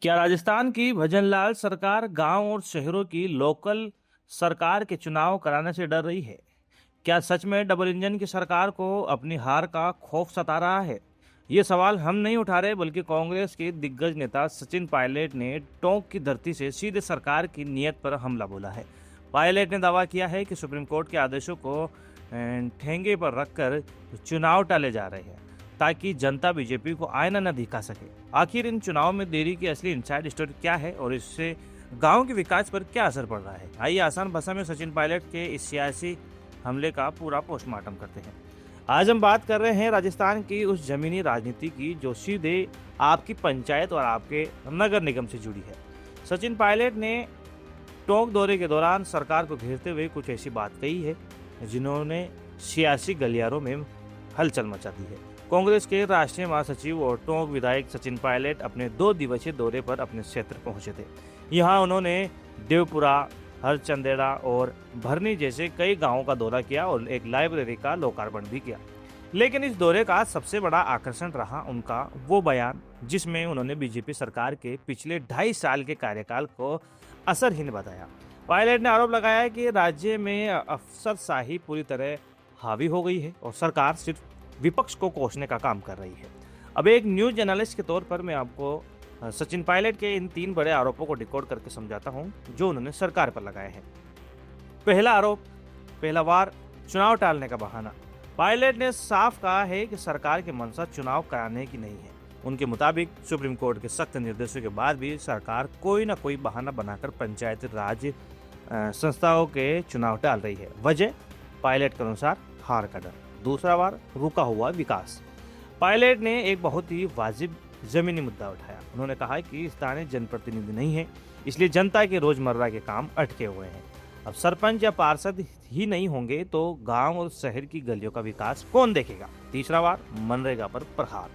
क्या राजस्थान की भजनलाल सरकार गांव और शहरों की लोकल सरकार के चुनाव कराने से डर रही है? क्या सच में डबल इंजन की सरकार को अपनी हार का खौफ सता रहा है? ये सवाल हम नहीं उठा रहे, बल्कि कांग्रेस के दिग्गज नेता सचिन पायलट ने टोंक की धरती से सीधे सरकार की नीयत पर हमला बोला है। पायलट ने दावा किया है कि सुप्रीम कोर्ट के आदेशों को ठेंगे पर रखकर चुनाव टाले जा रहे हैं, ताकि जनता बीजेपी को आईना न दिखा सके। आखिर इन चुनाव में देरी की असली इनसाइड स्टोरी क्या है और इससे गांव के विकास पर क्या असर पड़ रहा है? आइए आसान भाषा में सचिन पायलट के इस सियासी हमले का पूरा पोस्टमार्टम करते हैं। आज हम बात कर रहे हैं राजस्थान की उस जमीनी राजनीति की जो सीधे आपकी पंचायत और आपके नगर निगम से जुड़ी है। सचिन पायलट ने टोंक दौरे के दौरान सरकार को घेरते हुए कुछ ऐसी बात कही है जिन्होंने सियासी गलियारों में हलचल मचा दी है। कांग्रेस के राष्ट्रीय महासचिव और टोंक विधायक सचिन पायलट अपने 2 दिवसीय दौरे पर अपने क्षेत्र पहुंचे थे। यहां उन्होंने देवपुरा, हरचंदेड़ा और भरनी जैसे कई गांवों का दौरा किया और एक लाइब्रेरी का लोकार्पण भी किया। लेकिन इस दौरे का सबसे बड़ा आकर्षण रहा उनका वो बयान जिसमें उन्होंने बीजेपी सरकार के पिछले 2.5 साल के कार्यकाल को असरहीन बताया। पायलट ने आरोप लगाया कि राज्य में अफसरशाही पूरी तरह हावी हो गई है और सरकार सिर्फ विपक्ष को कोसने का काम कर रही है। अब एक न्यूज जर्नलिस्ट के तौर पर मैं आपको सचिन पायलट के इन 3 बड़े आरोपों को डिकोड करके समझाता हूं जो उन्होंने सरकार पर लगाए हैं। पहला आरोप, पहला वार, चुनाव टालने का बहाना। पायलट ने साफ कहा है कि सरकार की मंशा चुनाव कराने की नहीं है। उनके मुताबिक सुप्रीम कोर्ट के सख्त निर्देशों के बाद भी सरकार कोई ना कोई बहाना बनाकर पंचायती राज संस्थाओं के चुनाव टाल रही है। वजह पायलट के अनुसार हार का डर। दूसरा वार, रुका हुआ विकास। पायलट ने एक बहुत ही वाजिब जमीनी मुद्दा उठाया। उन्होंने कहा कि स्थानीय जनप्रतिनिधि नहीं है, इसलिए जनता के रोजमर्रा के काम अटके हुए हैं। अब सरपंच या पार्षद ही नहीं होंगे तो गांव और शहर की गलियों का विकास कौन देखेगा? तीसरा वार, मनरेगा पर प्रहार।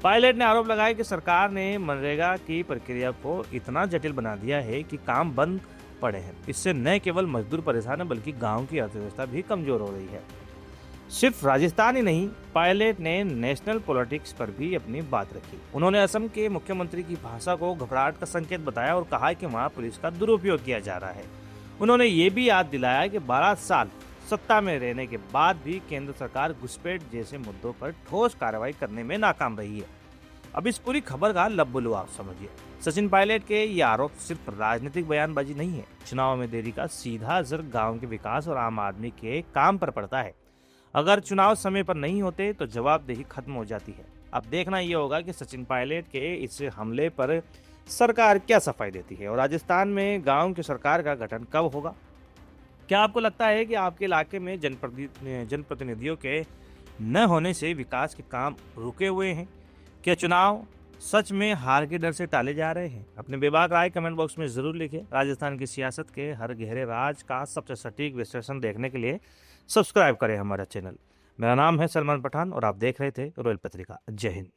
पायलट ने आरोप लगाया कि सरकार ने मनरेगा की प्रक्रिया को इतना जटिल बना दिया है कि काम बंद पड़े हैं। इससे न केवल मजदूर परेशान है, बल्कि गांव की अर्थव्यवस्था भी कमजोर हो रही है। सिर्फ राजस्थान ही नहीं, पायलट ने नेशनल पॉलिटिक्स पर भी अपनी बात रखी। उन्होंने असम के मुख्यमंत्री की भाषा को घबराहट का संकेत बताया और कहा कि वहां पुलिस का दुरुपयोग किया जा रहा है। उन्होंने ये भी याद दिलाया कि 12 साल सत्ता में रहने के बाद भी केंद्र सरकार घुसपैठ जैसे मुद्दों पर ठोस कार्रवाई करने में नाकाम रही है। अब इस पूरी खबर का लब्बुलू आप समझिए। सचिन पायलट के ये आरोप सिर्फ राजनीतिक बयानबाजी नहीं है। चुनाव में देरी का सीधा असर गाँव के विकास और आम आदमी के काम पर पड़ता है। अगर चुनाव समय पर नहीं होते तो जवाबदेही खत्म हो जाती है। अब देखना यह होगा कि सचिन पायलट के इस हमले पर सरकार क्या सफाई देती है और राजस्थान में गांव की सरकार का गठन कब होगा। क्या आपको लगता है कि आपके इलाके में जनप्रतिनिधियों के न होने से विकास के काम रुके हुए हैं? क्या चुनाव सच में हार के डर से टाले जा रहे हैं? अपने बेबाक राय कमेंट बॉक्स में जरूर लिखें। राजस्थान की सियासत के हर गहरे राज का सबसे सटीक विश्लेषण देखने के लिए सब्सक्राइब करें हमारा चैनल। मेरा नाम है सलमान पठान और आप देख रहे थे रॉयल पत्रिका। जय हिंद।